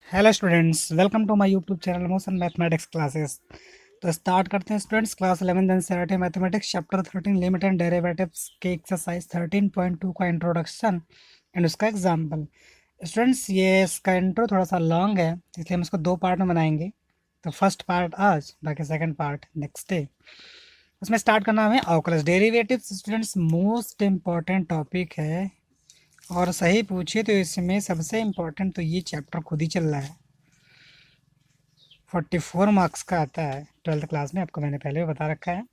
Hello students, welcome to my YouTube channel motion mathematics classes. तो start करते हैं students. Class 11 NCERT mathematics chapter 13 limit and derivatives के exercise 13.2 का introduction and उसका example. Students, ये इसका इंट्रो थोड़ा सा लॉन्ग है, इसलिए हम इसको दो पार्ट में बनाएंगे। तो फर्स्ट पार्ट आज, बाकी सेकंड पार्ट नेक्स्ट डे। उसमें स्टार्ट करना हमें अवकलज derivatives. Students, most important topic है और सही पूछिए तो इसमें सबसे इम्पोर्टेंट तो ये चैप्टर खुद ही चल रहा है। 44 मार्क्स का आता है 12th क्लास में, आपको मैंने पहले भी बता रखा है।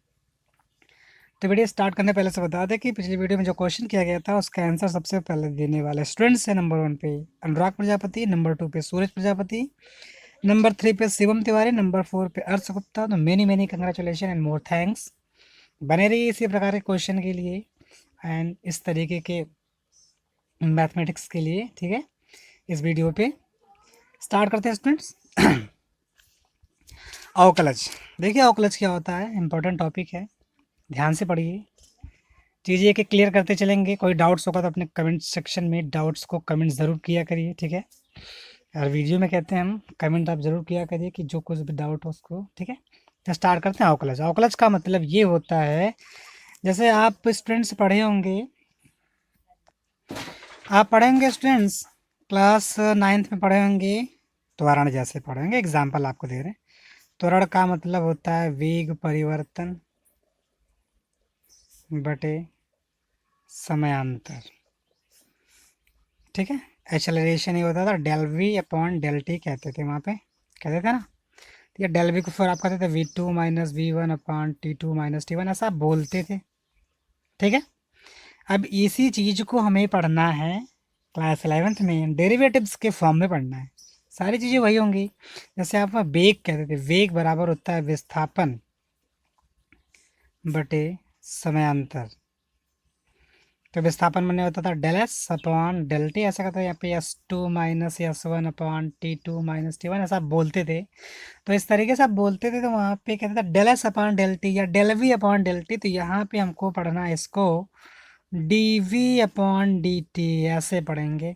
तो वीडियो स्टार्ट करने पहले से बता दें कि पिछली वीडियो में जो क्वेश्चन किया गया था उसका आंसर सबसे पहले देने वाले स्टूडेंट्स है। नंबर 1 पे अनुराग प्रजापति, नंबर 2 पे सूरज प्रजापति, नंबर 3 पे शिवम तिवारी, नंबर 4 पे अर्श गुप्ता। तो many many congratulation and more thanks. बने रहिए इसी प्रकार के क्वेश्चन के लिए एंड इस तरीके के मैथमेटिक्स के लिए, ठीक है। इस वीडियो पे स्टार्ट करते हैं स्टूडेंट्स। अवकलज, देखिए अवकलज क्या होता है, इंपॉर्टेंट टॉपिक है, ध्यान से पढ़िए, चीज़ें एक एक क्लियर करते चलेंगे। कोई डाउट्स होगा तो अपने कमेंट सेक्शन में डाउट्स को कमेंट ज़रूर किया करिए, ठीक है। और वीडियो में कहते हैं हम कमेंट आप ज़रूर किया करिए कि जो कुछ भी डाउट हो उसको, ठीक है। तो स्टार्ट करते हैं अवकलज। अवकलज का मतलब ये होता है, जैसे आप स्टूडेंट्स पढ़े होंगे, आप पढ़ेंगे स्टूडेंट्स क्लास 9th में पढ़े होंगे, त्वरण जैसे पढ़ेंगे। एग्जाम्पल आपको दे रहे हैं। त्वरण का मतलब होता है वेग परिवर्तन बटे समयांतर, ठीक है। एक्सेलरेशन ये होता था del we upon del t, कहते थे वहाँ पे, कहते थे ना। तो ये डेल वी को फिर आप कहते थे v2 minus v1 upon t2 minus t1, ऐसा आप बोलते थे, ठीक है। अब इसी चीज़ को हमें पढ़ना है क्लास 11th में, डेरिवेटिव्स के फॉर्म में पढ़ना है। सारी चीज़ें वही होंगी। जैसे आप वेग कहते थे, वेग बराबर होता है विस्थापन बटे समयांतर। तो विस्थापन मैंने होता था del S upon del t, ऐसा कहता है यहाँ पे s2 minus s1 upon t2 minus t1, ऐसा आप बोलते थे। तो इस तरीके से आप बोलते थे, तो वहाँ पे कहते थे del S upon del T या del we upon del T. तो यहाँ पे हमको पढ़ना है इसको D we upon D T, ऐसे पढ़ेंगे।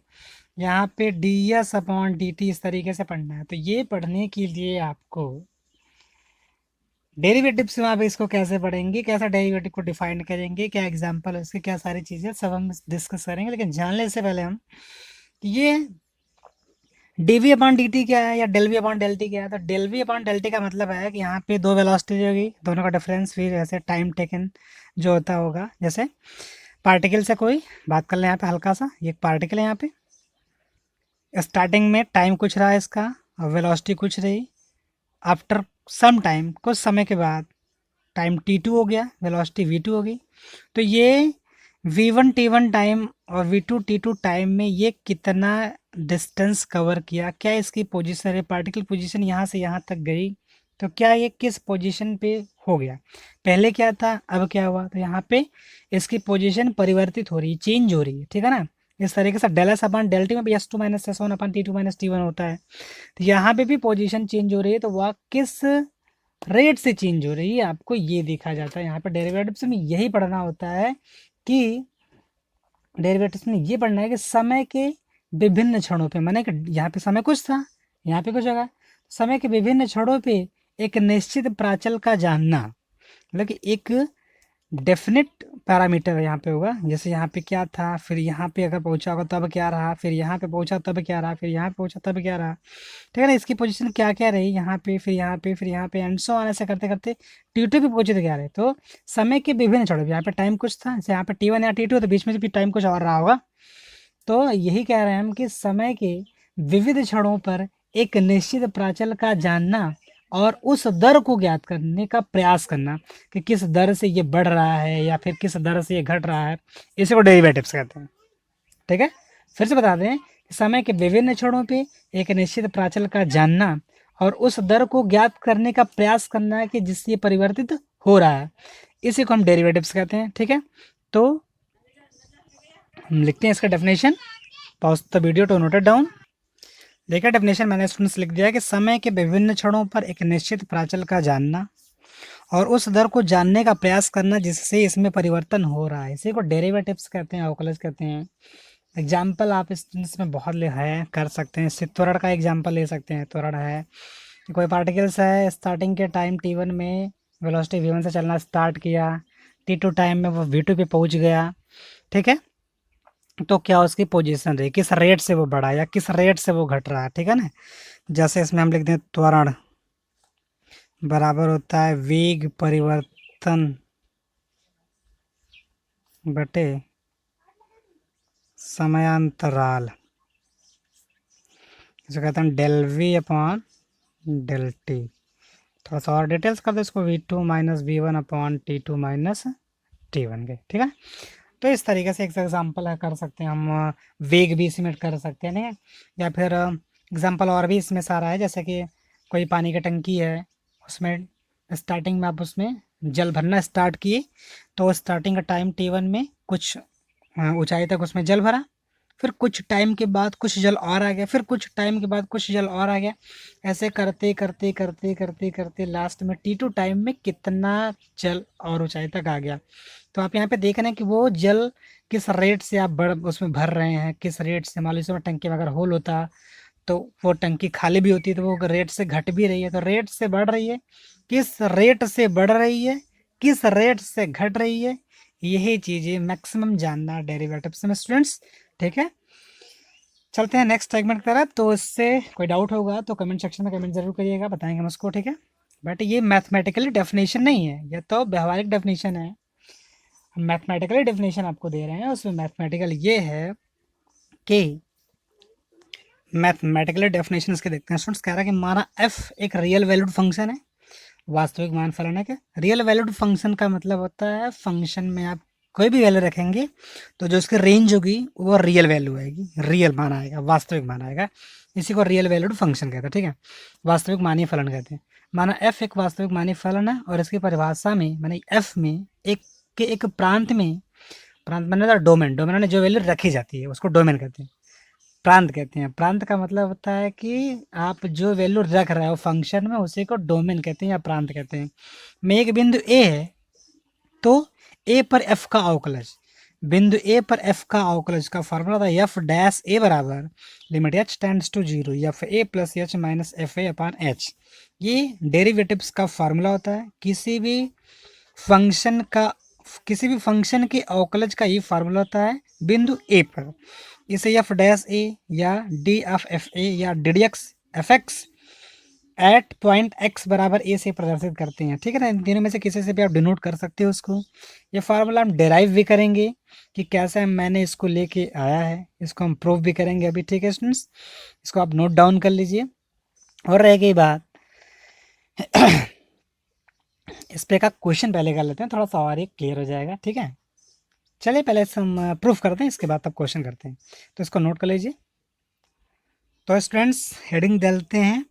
यहाँ पे D S upon D T, इस तरीके से पढ़ना है। तो ये पढ़ने के लिए आपको डेरिवेटिव से वहाँ पे इसको कैसे पढ़ेंगे, कैसा डेरिवेटिव को डिफाइन करेंगे, क्या एग्जांपल है उसके, क्या सारी चीज़ें सब हम डिस्कस करेंगे। लेकिन जानने से पहले हम कि ये d we upon D t क्या है या del we upon del t क्या है। तो del we upon del t का मतलब है कि यहाँ पे दो वेलोसिटी होगी, दोनों का डिफरेंस, फिर ऐसे टाइम टेकन जो होता होगा। जैसे पार्टिकल से कोई बात कर लें, यहाँ पे हल्का सा ये पार्टिकल है, यहाँ पे स्टार्टिंग में टाइम कुछ रहा है इसका और वेलोसिटी कुछ रही। आफ्टर सम टाइम, कुछ समय के बाद टाइम t2 हो गया, वेलोसिटी v2 होगी। तो ये v1 t1 टाइम और v2 t2 टाइम में ये कितना डिस्टेंस कवर किया, क्या इसकी पोजीशन है, पार्टिकल पोजीशन यहाँ से यहाँ तक गई, तो क्या ये किस पोजीशन पे हो गया, पहले क्या था अब क्या हुआ। तो यहाँ पे इसकी पोजीशन परिवर्तित हो रही है, चेंज हो रही है, ठीक है ना। इस तरीके से del s upon del t में भी s2 माइनस s1 अपन t2 माइनस t1 होता है। तो यहाँ पे भी पोजीशन चेंज हो रही है, तो वह किस रेट से चेंज हो रही है, आपको ये देखा जाता है। यहाँ पे डेरिवेटिव्स में यही पढ़ना होता है कि डेरिवेटिव्स में ये पढ़ना है कि समय के विभिन्न क्षणों पे, माने कि यहाँ पे समय कुछ था, यहाँ पे कुछ होगा, समय के विभिन्न क्षणों पे एक निश्चित प्राचल का जानना, मतलब कि एक डेफिनेट पैरामीटर यहाँ पे होगा। जैसे यहाँ पे क्या था, फिर यहाँ पे अगर पहुँचा होगा तब क्या रहा, फिर यहाँ पे पहुँचा तब क्या रहा, फिर यहाँ पे पहुँचा तब क्या रहा, ठीक है ना। इसकी पोजीशन क्या क्या रही यहाँ पे, फिर यहाँ पे, फिर यहाँ पे एंड सो ऑन, ऐसे करते करते T2 पे पहुँचे तो क्या रहे। तो समय के विभिन्न क्षणों, यहाँ पे टाइम कुछ था, जैसे यहाँ पे T1 या T2, तो बीच में भी टाइम कुछ और रहा होगा। तो यही कह रहे हैं हम कि समय के विविध क्षणों पर एक निश्चित प्राचल का जानना और उस दर को ज्ञात करने का प्रयास करना कि किस दर से ये बढ़ रहा है या फिर किस दर से ये घट रहा है, इसी को डेरिवेटिव्स कहते हैं, ठीक है। फिर से बता दें कि समय के विभिन्न क्षणों पे एक निश्चित प्राचल का जानना और उस दर को ज्ञात करने का प्रयास करना है कि जिससे ये परिवर्तित हो रहा है, इसी को हम डेरिवेटिव्स कहते हैं, ठीक है। तो हम लिखते हैं इसका definition, pause the video to note it down. देखिए डेफिनेशन मैंने स्टूडेंट्स लिख दिया है कि समय के विभिन्न क्षणों पर एक निश्चित प्राचल का जानना और उस दर को जानने का प्रयास करना जिससे इसमें परिवर्तन हो रहा है, इसी को डेरिवेटिव्स कहते हैं, अवकलज कहते हैं। एग्जाम्पल आप इसमें बहुत ले है कर सकते हैं। इससे त्वरण का एग्जाम्पल ले सकते हैं। त्वरण है कि कोई पार्टिकल्स है, स्टार्टिंग के टाइम t1 में वेलोसिटी v1 से चलना स्टार्ट किया, t2 टाइम में वो v2 पे पहुंच गया, ठीक है। तो क्या उसकी पोजीशन रही, किस रेट से वो बढ़ा या किस रेट से वो घट रहा है, ठीक है ना। जैसे इसमें हम लिखते हैं त्वरण बराबर होता है वेग परिवर्तन बटे समयांतराल, इसे कहते हैं del we upon del t. थोड़ा सा और डिटेल्स कर दो इसको, v2 minus V1 upon t2 minus t1 के, ठीक है। तो इस तरीके से एक एग्जाम्पल कर सकते हैं हम, वेग भी इसमें कर सकते हैं, नहीं, या फिर एग्जाम्पल और भी इसमें सारा है। जैसे कि कोई पानी की टंकी है, उसमें स्टार्टिंग में आप उसमें जल भरना स्टार्ट किए, तो स्टार्टिंग का टाइम t1 में कुछ ऊंचाई तक उसमें जल भरा, फिर कुछ टाइम के बाद कुछ जल और आ गया, फिर कुछ टाइम के बाद कुछ जल और आ गया, ऐसे करते करते करते करते करते लास्ट में t2 टाइम में कितना जल और ऊंचाई तक आ गया। तो आप यहाँ पे देख रहे हैं कि वो जल किस रेट से आप उसमें भर रहे हैं, किस रेट से। मान लीजिए टंकी में अगर होल होता तो वो टंकी खाली भी होती, तो वो रेट से घट भी रही है, तो रेट से बढ़ रही है, किस रेट से बढ़ रही है, किस रेट से घट रही है, यही चीज़ें मैक्सिमम जानना डेरिवेटिव्स में स्टूडेंट्स, ठीक है। चलते हैं नेक्स्ट सेगमेंट की तरफ। तो इससे कोई डाउट होगा तो कमेंट सेक्शन में कमेंट जरूर करिएगा, बताएंगे हम उसको, ठीक है। बट ये मैथमेटिकली डेफिनेशन नहीं है, ये तो व्यवहारिक डेफिनेशन है। हम मैथमेटिकली डेफिनेशन आपको दे रहे हैं, उसमें मैथमेटिकल ये है कि मैथमेटिकली डेफिनेशन इसके देखते हैं स्टूडेंट्स। कह रहा है कि हमारा एफ एक रियल वैल्यूड फंक्शन है, वास्तविक मान फलन है। क्या रियल वैल्यूड फंक्शन का मतलब होता है, फंक्शन में आप कोई भी वैल्यू रखेंगे तो जो उसकी रेंज होगी वो रियल वैल्यू आएगी, रियल मान आएगा, वास्तविक मान आएगा। इसी को रियल वैल्यूड फंक्शन कहते हैं, ठीक है। वास्तविक मानी फलन कहते हैं। माना एफ एक वास्तविक मानी फलन है, और इसकी परिभाषा में माने एफ में एक के एक प्रांत में, प्रांत माने डोमेन, डोमेन में जो वैल्यू रखी जाती है उसको डोमेन कहते हैं, प्रांत कहते हैं। प्रांत का मतलब होता है कि आप जो वैल्यू रख रहे हो फंक्शन में उसी को डोमेन कहते हैं या प्रांत कहते हैं। में एक बिंदु ए है तो ए पर एफ का अवकलज, बिंदु ए पर एफ का अवकलज का फॉर्मूला था एफ डैश ए बराबर limit H tends to zero f A plus H minus F A upon h. ये डेरिवेटिव्स का फॉर्मूला होता है। किसी भी फंक्शन का, किसी भी फंक्शन के अवकलज का ये फार्मूला होता है बिंदु ए पर। इसे एफ डैश ए या डी एफ एफ ए या d d x f x at point x बराबर ए से प्रदर्शित करते हैं, ठीक है ना। इन तीनों में से किसी से भी आप डिनोट कर सकते हो उसको। ये फार्मूला हम डेराइव भी करेंगे कि कैसे मैंने इसको लेके आया है, इसको हम प्रूव भी करेंगे अभी, ठीक है स्टूडेंट्स। इसको आप नोट डाउन कर लीजिए। और रह गई बात इस पे का क्वेश्चन पहले कर लेते हैं, थोड़ा सा और ये क्लियर हो जाएगा, ठीक है। चलिए पहले हम प्रूफ करते हैं, इसके बाद तब क्वेश्चन करते हैं। तो इसको नोट कर लीजिए। तो स्टूडेंट्स हेडिंग डालते हैं,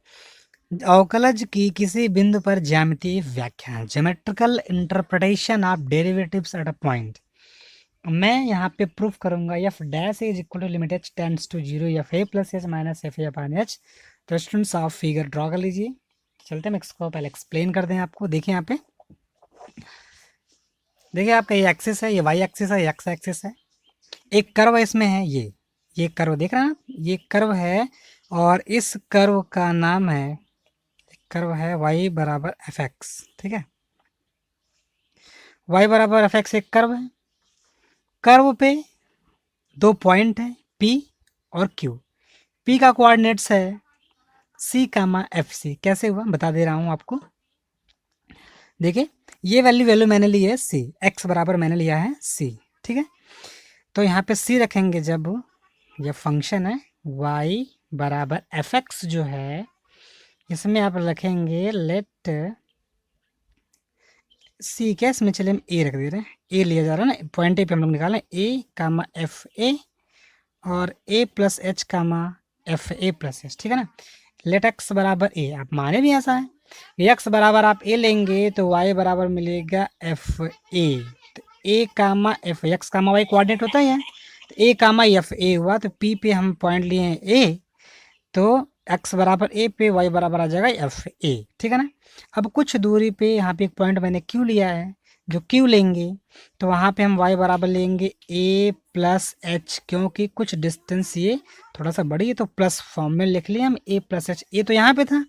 अवकलज की किसी बिंदु पर ज्यामितीय व्याख्या, geometrical interpretation of derivatives at a point. मैं यहाँ पे प्रूफ करूंगा f dash is equal to limit H tends to zero f A plus H minus F A upon h. तो स्टूडेंट्स आप फिगर ड्रॉ कर लीजिए। चलते हैं, मैं इसको पहले एक्सप्लेन कर दें आपको। देखिए यहाँ पे, देखिए आपका ये एक्सिस है, ये वाई एक्सिस है, एक्स एक्सिस है, एक कर्व इसमें है, ये कर्व देख रहे हैं आप, ये कर्व है, और इस कर्व का नाम है, कर्व है y बराबर एफ एक्स, ठीक है। y बराबर एफ एक्स एक कर्व है। कर्व पे दो पॉइंट है P और Q। P का कोऑर्डिनेट्स है C कामा एफ सी। कैसे हुआ बता दे रहा हूँ आपको। देखिए ये वैल्यू मैंने ली है C, x बराबर मैंने लिया है C, ठीक है। तो यहाँ पे C रखेंगे जब ये फंक्शन है y बराबर एफ एक्स जो है, इसमें आप रखेंगे लेट सी क्या, इसमें चलिए हम ए रख दे रहे हैं, ए लिया जा रहा है ना, पॉइंट ए पे हम लोग निकालें ए कामा एफ ए और A plus H comma F A plus H, ठीक है ना। लेट एक्स बराबर ए, आप माने भी ऐसा है, एक्स बराबर आप ए लेंगे तो वाई बराबर मिलेगा एफ ए। तो ए कामा F, x comma y coordinate होता ही है, तो ए कामा एफ ए हुआ, तो पी पे हम पॉइंट लिए हैं ए, तो एक्स बराबर ए पे वाई बराबर आ जाएगा एफ ए, ठीक है ना। अब कुछ दूरी पे यहाँ पे एक पॉइंट मैंने क्यों लिया है, जो क्यू लेंगे तो वहाँ पे हम y बराबर लेंगे a प्लस एच, क्योंकि कुछ डिस्टेंस ये थोड़ा सा बड़ी है तो प्लस फॉर्म में लिख लिया हम a प्लस एच। ए तो यहाँ पे था,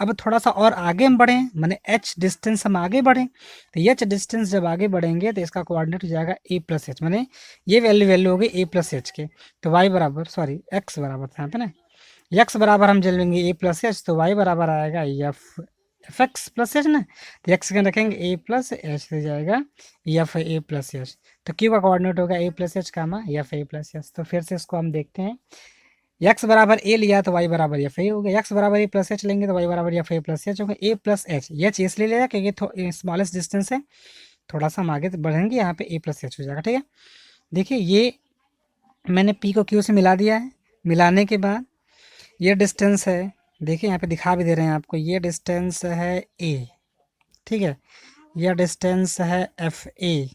अब थोड़ा सा और आगे हम बढ़े, माने h डिस्टेंस हम आगे बढ़े, तो h डिस्टेंस जब आगे बढ़ेंगे तो इसका कोऑर्डिनेट हो जाएगा a प्लस एच, माने ये वैल्यू हो गई a प्लस एच के। तो y बराबर x बराबर था यहाँ पे ना, x बराबर हम जब लेंगे a प्लस एच तो y बराबर आएगा एफ एक्स प्लस एच ना, तो एक्स के रखेंगे ए प्लस एच हो जाएगा एफ ए प्लस एच। तो क्यू का कोऑर्डिनेट होगा A plus H comma F A plus H. तो फिर से इसको हम देखते हैं, एक्स बराबर ए लिया तो वाई बराबर एफ ए हो गया, एक्स बराबर ए प्लस एच लेंगे तो वाई बराबर एफ ए प्लस एच होगा। ए प्लस एच इसलिए लेगा क्योंकि स्मॉलेस्ट डिस्टेंस है, थोड़ा सा हम आगे बढ़ेंगे यहाँ पे ए प्लस एच हो जाएगा। ठीक है, देखिए ये मैंने पी को क्यू से मिला दिया है, मिलाने के बाद ये डिस्टेंस है, देखिए यहाँ पे दिखा भी दे रहे हैं आपको, ये डिस्टेंस है ए, ठीक है, यह डिस्टेंस है एफ ए,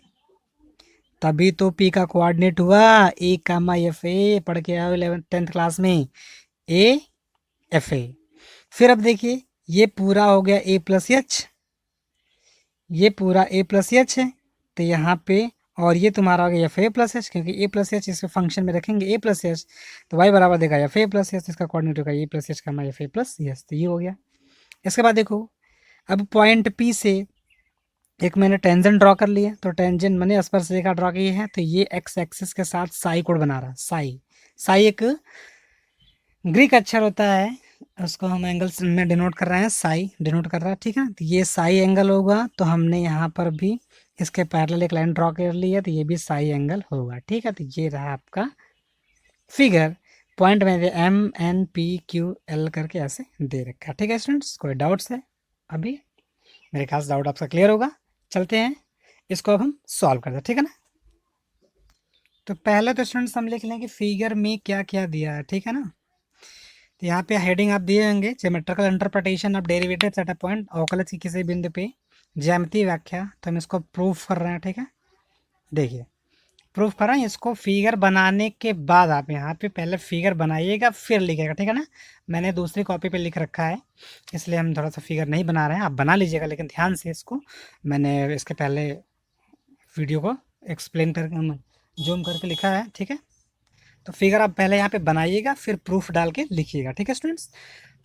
तभी तो पी का कोऑर्डिनेट हुआ ए कामा एफ ए, पढ़ के आओ 10th क्लास में ए एफ ए। फिर अब देखिए ये पूरा हो गया ए प्लस एच, ये पूरा ए प्लस एच है, तो यहाँ पे और ये तुम्हारा हो गया एफ ए प्लस एच, क्योंकि ए प्लस एच इसके फंक्शन में रखेंगे ए प्लस एच, तो वाई बराबर देगा एफ ए प्लस एच, इसका कोऑर्डिनेट होगा ए प्लस एच का एफ ए प्लस एच, तो ये हो गया। इसके बाद देखो, अब पॉइंट पी से एक मैंने टेंजेंट ड्रॉ कर लिया, तो टेंजेंट मैंने स्पर्शरेखा ड्रॉ की है, तो ये एक्स एक्सिस के साथ साई कोण बना रहा है। साई, साई एक ग्रीक अक्षर होता है, उसको हम एंगल्स में डिनोट कर रहे हैं, साई डिनोट कर रहा है, ठीक है। तो ये साई एंगल होगा, तो हमने यहाँ पर भी इसके पैरेलल एक लाइन ड्रॉ कर ली है, तो ये भी साई एंगल होगा, ठीक है। तो ये रहा आपका फिगर, पॉइंट में M N P Q L करके ऐसे दे रखा है, ठीक है स्टूडेंट्स। कोई डाउट्स है अभी? मेरे खास डाउट आपका क्लियर होगा। चलते हैं इसको अब हम सॉल्व करते हैं, ठीक है ना। तो पहले तो स्टूडेंट्स हम लिख लें कि फिगर में क्या क्या दिया है, ठीक है ना। तो यहाँ पे हेडिंग आप दिए होंगे, geometrical interpretation of derivatives at a point, अवकलज की किसी बिंदु पे ज्यामितीय व्याख्या, तो हम इसको प्रूफ कर रहे हैं, ठीक है। देखिए प्रूफ कर रहे हैं, इसको फिगर बनाने के बाद आप यहाँ पे पहले फिगर बनाइएगा फिर लिखिएगा, ठीक है ना। मैंने दूसरी कॉपी पे लिख रखा है, इसलिए हम थोड़ा सा फिगर नहीं बना रहे हैं, आप बना लीजिएगा लेकिन ध्यान से इसको, मैंने इसके पहले वीडियो को एक्सप्लेन कर जूम करके लिखा है, ठीक है। तो फिगर आप पहले यहाँ पे बनाइएगा फिर प्रूफ डाल के लिखिएगा, ठीक है स्टूडेंट्स।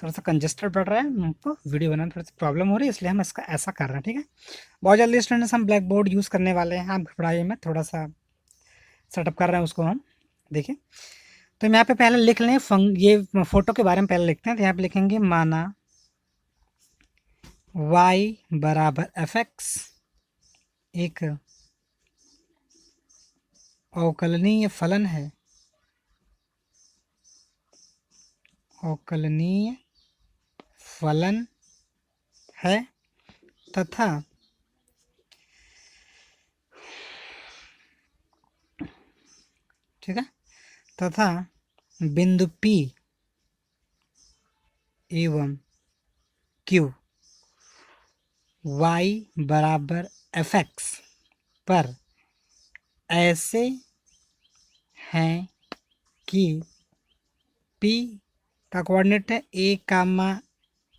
थोड़ा सा कंजेस्टेड पड़ रहा है हमको, वीडियो बनाने में थोड़ी सी प्रॉब्लम हो रही है, इसलिए हम इसका ऐसा कर रहे हैं, ठीक है। बहुत जल्दी स्टूडेंट्स हम ब्लैक बोर्ड यूज़ करने वाले हैं, आप घबराइए में थोड़ा सा सेटअप कर रहे हैं उसको हम, देखिए। तो हम यहाँ पे पहले लिख लें ये फोटो के बारे में पहले लिखते हैं, तो यहाँ पे लिखेंगे माना y बराबर एफ एक्स एक अवकलनीय फलन है, अवकलनीय फलन है तथा ठीक है, तथा बिंदु P एवं Q y बराबर एफ एक्स पर ऐसे हैं कि P का कोऑर्डिनेट है a कामा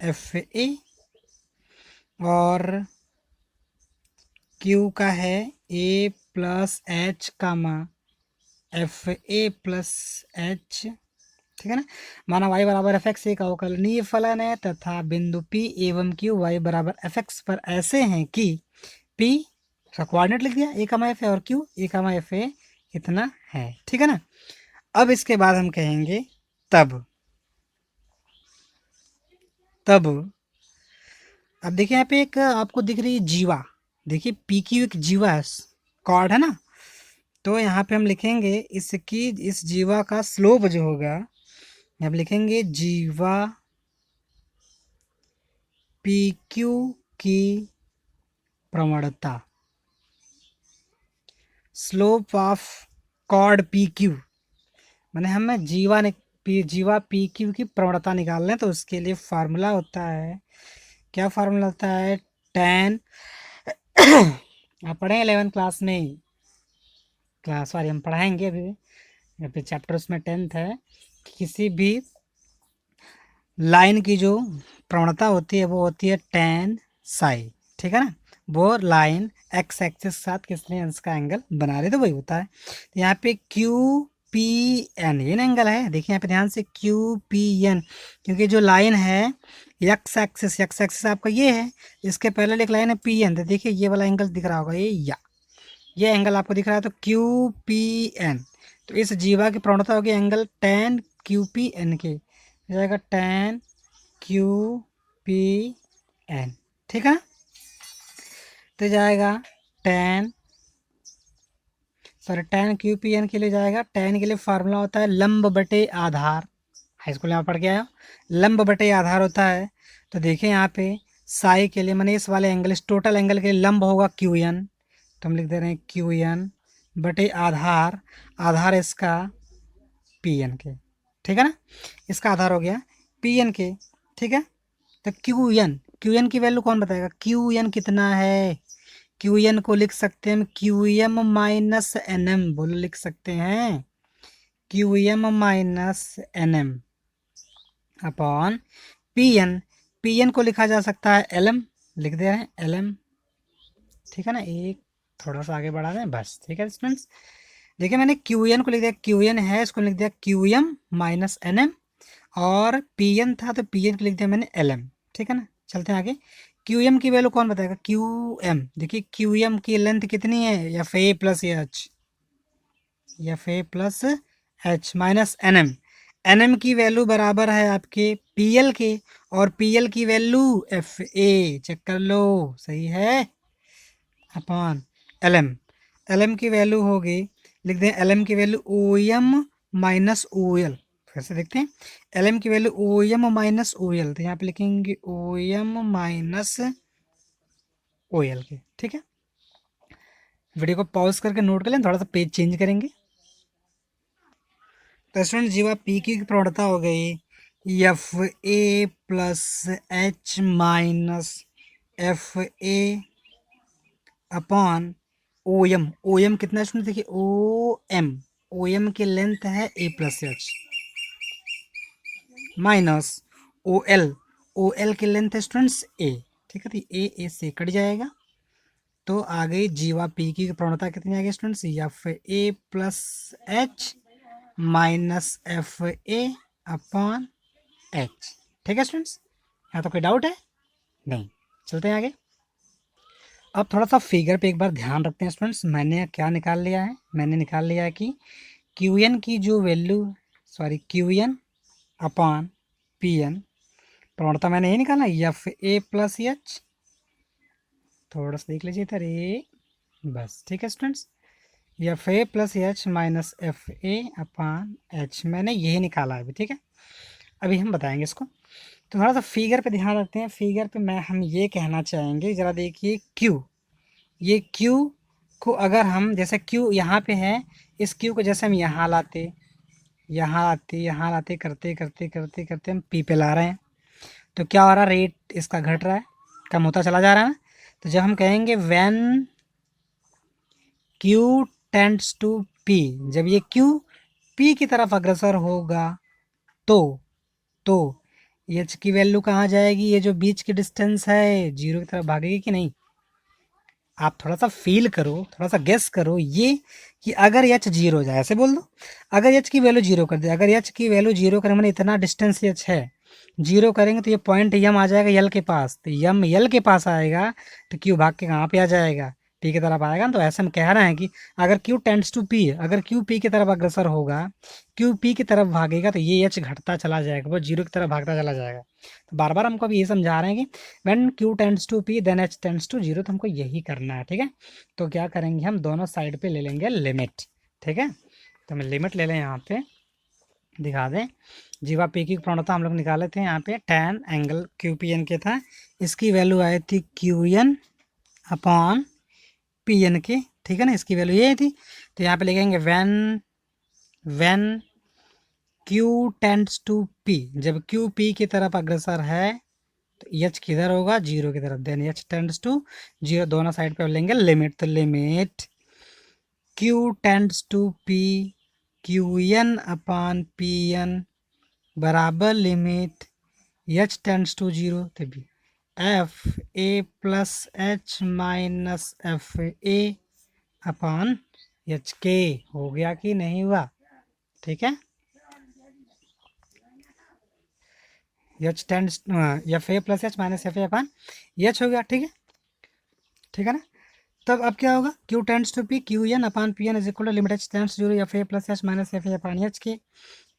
एफ ए और Q का है a plus H comma F A plus H, ठीक है ना। माना y बराबर एफ एक्स एक अवकलनीय फलन है तथा बिंदु P एवं Q y बराबर एफ एक्स पर ऐसे हैं कि P का कोऑर्डिनेट लिख दिया a कामा एफ ए और Q a comma F a इतना है, ठीक है ना। अब इसके बाद हम कहेंगे तब अब देखिए यहाँ पे एक आपको दिख रही है जीवा, देखिए पी क्यू एक जीवा है, कॉर्ड है ना। तो यहाँ पे हम लिखेंगे इसकी, इस जीवा का स्लोप जो होगा, यहाँ पे लिखेंगे जीवा पी क्यू की प्रवणता, slope of chord P Q, मैंने हमें जीवा पी क्यू की प्रवणता निकालना है, तो उसके लिए फार्मूला होता है, क्या फार्मूला होता है, tan आप पढ़े 11th क्लास में, क्लास सॉरी हम पढ़ाएंगे अभी चैप्टर उसमें 10th है, किसी भी लाइन की जो प्रवणता होती है वो होती है tan साई, ठीक है ना। वो लाइन एक्स एक्सिस के साथ किसने इसका एंगल बना रहे, तो वही होता है। तो यहाँ पे क्यू पी एन ये ना एंगल है, देखिए यहाँ पे ध्यान से क्यू पी एन, क्योंकि जो लाइन है एक्स एक्सिस आपका ये है, इसके पहले एक लाइन है पी एन, तो देखिए ये वाला एंगल दिख रहा होगा ये एंगल आपको दिख रहा है, तो क्यू पी एन। तो इस जीवा की प्रवणता होगी angle tan Q P N के, हो जाएगा टेन क्यू पी एन, ठीक है। तो जाएगा tan tan Q P N के लिए जाएगा, टेन के लिए फार्मूला होता है लंब बटे आधार, हाई स्कूल में आप पढ़ के आए हो, लंब बटे आधार होता है। तो देखिए यहाँ पे साई के लिए मैंने इस वाले एंगल, इस टोटल एंगल के लिए लंब होगा क्यू एन, तो हम लिख दे रहे हैं क्यू एन बटे आधार, आधार इसका पी एन के, ठीक है ना, इसका आधार हो गया पी एन के, ठीक है। तो क्यू एन की वैल्यू कौन बताएगा, क्यू एन कितना है, क्यू एन को लिख सकते हैं हम Q M minus N M, बोलो लिख सकते हैं Q M minus N M upon P N, P N को लिखा जा सकता है एल एम, लिख दे रहे हैं एल एम, ठीक है ना, एक थोड़ा सा आगे बढ़ा दें बस, ठीक है स्टूडेंट्स। देखिए मैंने क्यू एन को लिख दिया, क्यू एन है इसको लिख दिया Q M minus N M, और पी एन था तो पी एन को लिख दिया मैंने एल एम, ठीक है ना। चलते हैं आगे, क्यू एम की वैल्यू कौन बताएगा, क्यू एम, देखिए क्यू एम की लेंथ कितनी है, एफ ए प्लस एच, एफ ए plus H minus N M, N M की वैल्यू बराबर है आपके पी एल के, और पी एल की वैल्यू एफ ए, चेक कर लो सही है, upon L M, L M की वैल्यू होगी, लिख दें एल एम की value O M minus O L, फिर से देखते हैं एल एम की value O M minus O L, तो यहाँ पे लिखेंगे O M minus O L के, ठीक है। वीडियो को पॉज करके नोट कर लें, थोड़ा सा पेज चेंज करेंगे। तो स्टूडेंट जीवा पी की प्रवणता हो गई F A plus H minus F A upon O M, O M कितना स्टूडेंट, देखिए ओ एम की लेंथ है A plus H minus O L की लेंथ है स्टूडेंट्स ए, ठीक है, तो ए से कट जाएगा, तो आ गई जीवा पी की प्रवणता कितनी आ गई students, F A plus H minus F A upon h, ठीक है स्टूडेंट्स, यहाँ तो कोई डाउट है नहीं, चलते हैं आगे। अब थोड़ा सा फिगर पे एक बार ध्यान रखते हैं स्टूडेंट्स, मैंने क्या निकाल लिया है, मैंने निकाल लिया है कि क्यू एन की जो वैल्यू, Q N upon P N, प्रवणता मैंने ये निकाला एफ ए प्लस एच, थोड़ा सा देख लीजिए इधर ए, बस ठीक है students, F A plus H minus F A upon H, मैंने यही निकाला है अभी, ठीक है। अभी हम बताएंगे इसको, तो थोड़ा सा फिगर पे ध्यान रखते हैं, फिगर पे हम ये कहना चाहेंगे, ज़रा देखिए क्यू, ये क्यू को अगर हम जैसे क्यू यहाँ पे है, इस क्यू को जैसे हम यहाँ आते करते करते करते करते हम पी पे ला रहे हैं, तो क्या हो रहा है, रेट इसका घट रहा है, कम होता चला जा रहा है ना। तो जब हम कहेंगे when Q tends to P, जब ये क्यू पी की तरफ अग्रसर होगा तो एच की वैल्यू कहाँ जाएगी, ये जो बीच की डिस्टेंस है जीरो की तरफ भागेगी कि नहीं, आप थोड़ा सा फील करो, थोड़ा सा गेस करो ये, कि अगर एच जीरो हो जाए, ऐसे बोल दो, अगर एच की वैल्यू जीरो कर दे, अगर एच की वैल्यू जीरो करें, मैंने इतना डिस्टेंस एच है, जीरो करेंगे तो ये पॉइंट यम आ जाएगा यल के पास, तो यम यल के पास आएगा तो क्यू भाग के कहाँ पे आ जाएगा, पी की तरफ आएगा। तो ऐसे हम कह रहे हैं कि अगर क्यू टेंड्स टू पी, अगर क्यू पी की तरफ अग्रसर होगा, क्यू पी की तरफ भागेगा, तो ये एच घटता चला जाएगा, वो जीरो की तरफ भागता चला जाएगा। तो बार बार हमको अभी ये समझा रहे हैं कि when Q tends to P then H tends to zero, तो हमको यही करना है, ठीक है। तो क्या करेंगे, हम दोनों साइड पे ले लेंगे लिमिट, ठीक है। तो हम लिमिट ले लें, यहाँ पे दिखा दें, जीवा पी की प्रवणता हम लोग निकाले थे, यहाँ पे tan angle Q P N के था, इसकी वैल्यू आई थी Q N upon P N के, ठीक है ना, इसकी वैल्यू ये थी। तो यहाँ पे लिखेंगे when Q tends to P, जब क्यू पी की तरफ अग्रसर है तो एच किधर होगा, जीरो की तरफ, then H tends to zero, दोनों साइड पे लेंगे लिमिट, तो limit Q tends to P Q N upon P N बराबर limit H tends to zero, तो F A plus H minus F A upon H के। हो गया कि नहीं हुआ? ठीक है, H tends F A plus H minus F A upon H हो गया। ठीक है, ठीक है ना। तब अब क्या होगा, Q tends to P Q N upon P N is equal to limit H tends to f A plus H minus F A upon H के।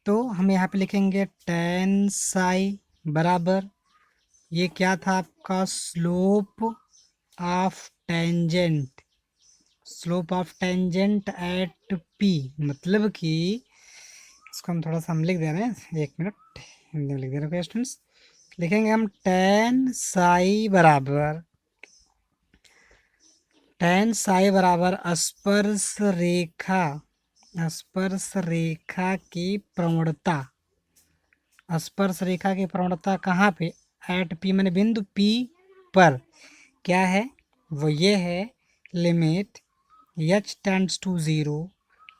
तो हम यहाँ पे लिखेंगे टेन साई बराबर, ये क्या था आपका, slope of tangent, slope of tangent at P. मतलब कि इसको हम थोड़ा सा हम लिख दे रहे हैं, एक मिनट हिंदी में लिख दे रहे हैं स्टूडेंट्स। लिखेंगे हम टेन साई बराबर स्पर्श रेखा, स्पर्श रेखा की प्रवणता, स्पर्श रेखा की प्रवणता कहाँ पे, एट पी मैंने बिंदु पी पर क्या है, वो ये है limit H tends to 0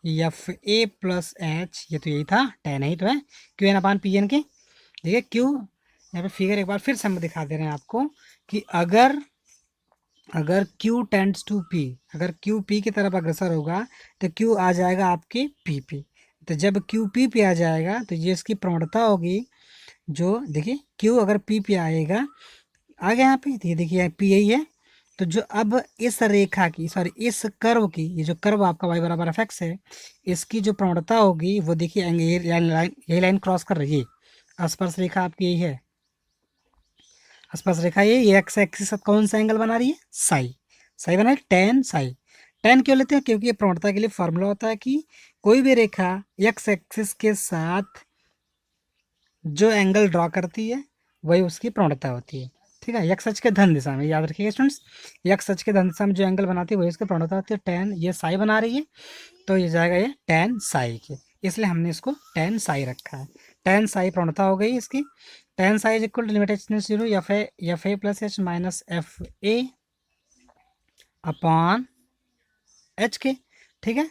f A plus h, ये तो यही था, टेन ही तो है, Q N upon P N के। देखिए क्यू, यहाँ पे फिगर एक बार फिर से हम दिखा दे रहे हैं आपको कि अगर Q टेंड्स टू P, अगर Q P की तरफ अग्रसर होगा तो Q आ जाएगा आपके P पे। तो जब Q P पे आ जाएगा तो ये इसकी प्रवणता होगी, जो देखिए Q अगर P पे आएगा, आ गया यहाँ पे, तो ये देखिए P यही है। तो जो अब इस रेखा की, सॉरी इस कर्व की, ये जो कर्व आपका y बराबर एफ एक्स है, इसकी जो प्रवणता होगी वो देखिए यही लाइन क्रॉस कर रही है, स्पर्श रेखा आपकी यही है, स्पर्श रेखा ये एक्स एक्सिस के साथ कौन सा एंगल बना रही है, साई, साई बना रही है, टेन साई। टेन क्यों लेते हैं, क्योंकि ये प्रवणता के लिए फॉर्मूला होता है कि कोई भी रेखा एक्स एक्सिस के साथ जो एंगल ड्रॉ करती है वही उसकी प्रवणता होती है। ठीक है, एक्स अक्ष के धन दिशा में, याद रखिएगा स्टूडेंट्स, एक्स अक्ष के धन दिशा में जो एंगल बनाती है वही उसकी प्रवणता होती है। टेन, ये साई बना रही है तो ये जाएगा ये टेन साई के, इसलिए हमने इसको टेन साई रखा है। टेन साई प्रवणता हो गई इसकी। Tan psi is equal to limit H tends to 0 f A plus H minus F A upon H के। ठीक है,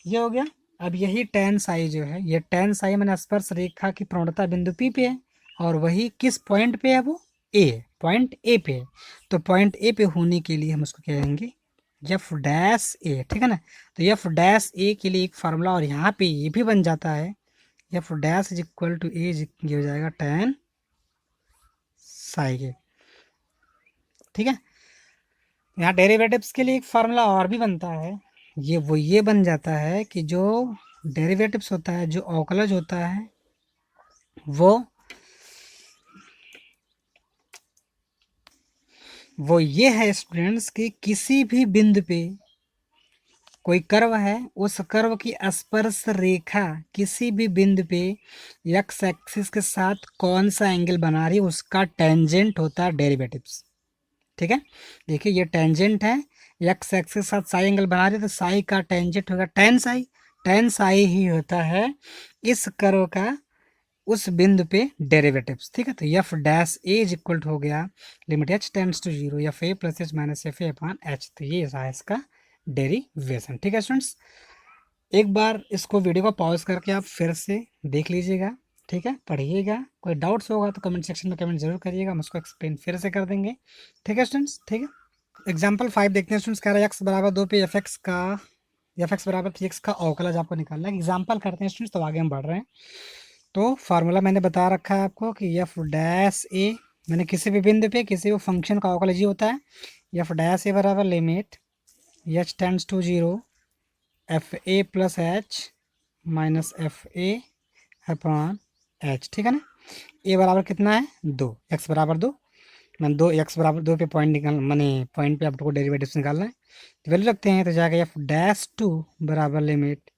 ये हो गया। अब यही टेन साई जो है, ये टेन साई मैंने स्पर्श रेखा की प्रवणता बिंदु पी पे है, और वही किस पॉइंट पे है, वो ए, पॉइंट ए पे है। तो पॉइंट ए पे होने के लिए हम उसको कहेंगे एफ डैश ए। ठीक है ना, तो एफ डैश ए के लिए एक फार्मूला, और यहाँ पे ये भी बन जाता है F dash is equal to A, ये हो जाएगा टेन साई के। ठीक है, यहाँ डेरिवेटिव्स के लिए एक फार्मूला और भी बनता है, ये बन जाता है कि जो डेरिवेटिव्स होता है, जो अवकलज होता है, वो ये है स्टूडेंट्स कि किसी भी बिंदु पे कोई कर्व है, उस कर्व की स्पर्श रेखा किसी भी बिंदु पे एक्स एक्सिस के साथ कौन सा एंगल बना रही है, उसका टेंजेंट होता है डेरिवेटिव्स। ठीक है, देखिए ये टेंजेंट है, एक्स एक्सिस के साथ साई एंगल बना रही है, तो साई का टेंजेंट होगा टेन साई। टेन साई ही होता है इस कर्व का उस बिंदु पे डेरिवेटिव्स। ठीक है, तो f dash a is equal हो गया limit H tends to 0 f A plus H minus F A upon h. तो ये रहा इसका डेरिवेशन। ठीक है स्टूडेंट्स, एक बार इसको वीडियो को पॉज करके आप फिर से देख लीजिएगा। ठीक है, पढ़िएगा, कोई डाउट्स होगा तो कमेंट सेक्शन में कमेंट जरूर करिएगा, हम उसको एक्सप्लेन फिर से कर देंगे। ठीक है स्टूडेंट्स, ठीक है। एग्जाम्पल 5 देखते हैं स्टूडेंट्स, कह रहा है एक्स बराबर 2 पे एफ एक्स बराबर 3x का अवकलज आपको निकालना है। एग्जाम्पल करते हैं स्टूडेंट्स, तो आगे हम बढ़ रहे हैं। तो फार्मूला मैंने बता रखा है आपको कि एफ डैश ए, मैंने किसी भी बिंदु पे किसी भी फंक्शन का अवकलज ही होता है, एफ डैश ए बराबर limit H tends to 0 f A plus H minus F A upon h. ठीक है ना, ए बराबर कितना है 2, एक्स बराबर 2, मैंने 2 एक्स बराबर 2 पे पॉइंट निकाल, मैंने पॉइंट पे आपको डेरिवेटिव्स निकालना है, तो वैल्यू रखते हैं, तो जाएगा एफ डैश 2 बराबर limit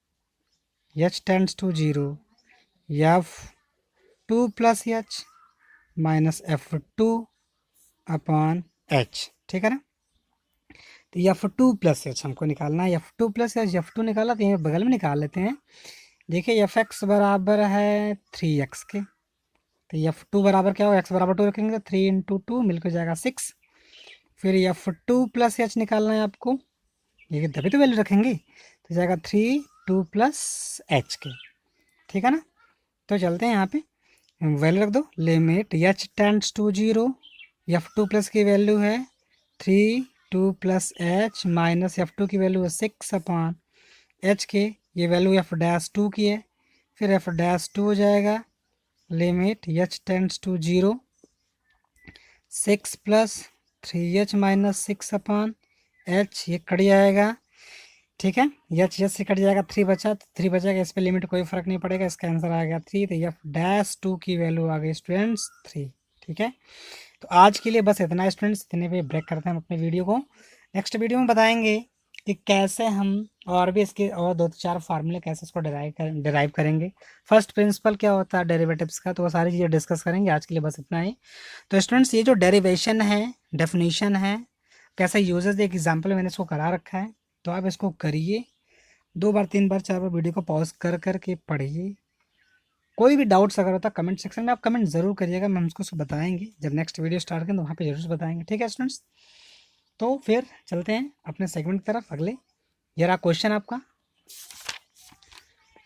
H tends to 0 f 2 plus H minus f 2 upon h. ठीक है ना, तो एफ 2 प्लस एच हमको निकालना है, एफ 2 प्लस एच, एफ 2 निकाला तो ये बगल में निकाल लेते हैं। देखिए एफ एक्स बराबर है 3x के, तो एफ 2 बराबर क्या होगा, एक्स बराबर 2 रखेंगे तो 3 इंटू 2 मिलकर जाएगा 6। फिर एफ 2 प्लस एच निकालना है आपको, ये तभी तो वैल्यू रखेंगे, तो जाएगा 3 2 प्लस एच के। ठीक है ना, तो चलते हैं यहाँ पे वैल्यू रख दो, limit H tends to 0 F2 plus की वैल्यू है 3 2 प्लस एच माइनस F2 की वैल्यू है 6 अपॉन एच के, ये वैल्यू एफ डैश टू की है, फिर एफ डैश टू हो जाएगा limit H tends to 0 6 plus 3h minus 6 upon h, ये कट जाएगा, ठीक है, एच एच से कट जाएगा, 3 बचा तो 3 बचेगा, इस पर लिमिट कोई फर्क नहीं पड़ेगा, इसका आंसर आ गया 3, तो एफ डैश टू की वैल्यू आ गई स्टूडेंट्स 3। ठीक है, तो आज के लिए बस इतना स्टूडेंट्स, इतने पे ब्रेक करते हैं हम अपने वीडियो को। नेक्स्ट वीडियो में बताएंगे कि कैसे हम और भी इसके और 2-4 फार्मूले कैसे इसको डिराइव करेंगे, फर्स्ट प्रिंसिपल क्या होता है डेरिवेटिव्स का, तो वो सारी चीज़ें डिस्कस करेंगे। आज के लिए बस इतना ही। तो स्टूडेंट्स ये जो डेरिवेशन है, डेफिनेशन है, कैसे यूजेस, एक एग्जाम्पल मैंने इसको करा रखा है, तो आप इसको करिए 2 बार 3 बार 4 बार वीडियो को पॉज कर करके पढ़िए। कोई भी डाउट्स अगर होता है कमेंट सेक्शन में आप कमेंट ज़रूर करिएगा, हम उसको बताएंगे जब नेक्स्ट वीडियो स्टार्ट करें तो वहाँ पे जरूर बताएंगे। ठीक है स्टूडेंट्स, तो फिर चलते हैं अपने सेगमेंट की तरफ अगले। ये रहा क्वेश्चन आपका,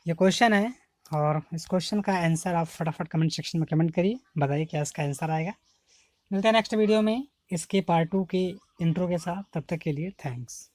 ये क्वेश्चन है और इस क्वेश्चन का आंसर आप फटाफट कमेंट सेक्शन में कमेंट करिए, बताइए क्या इसका आंसर आएगा। मिलते हैं नेक्स्ट वीडियो में इसके पार्ट 2 के इंट्रो के साथ, तब तक के लिए थैंक्स।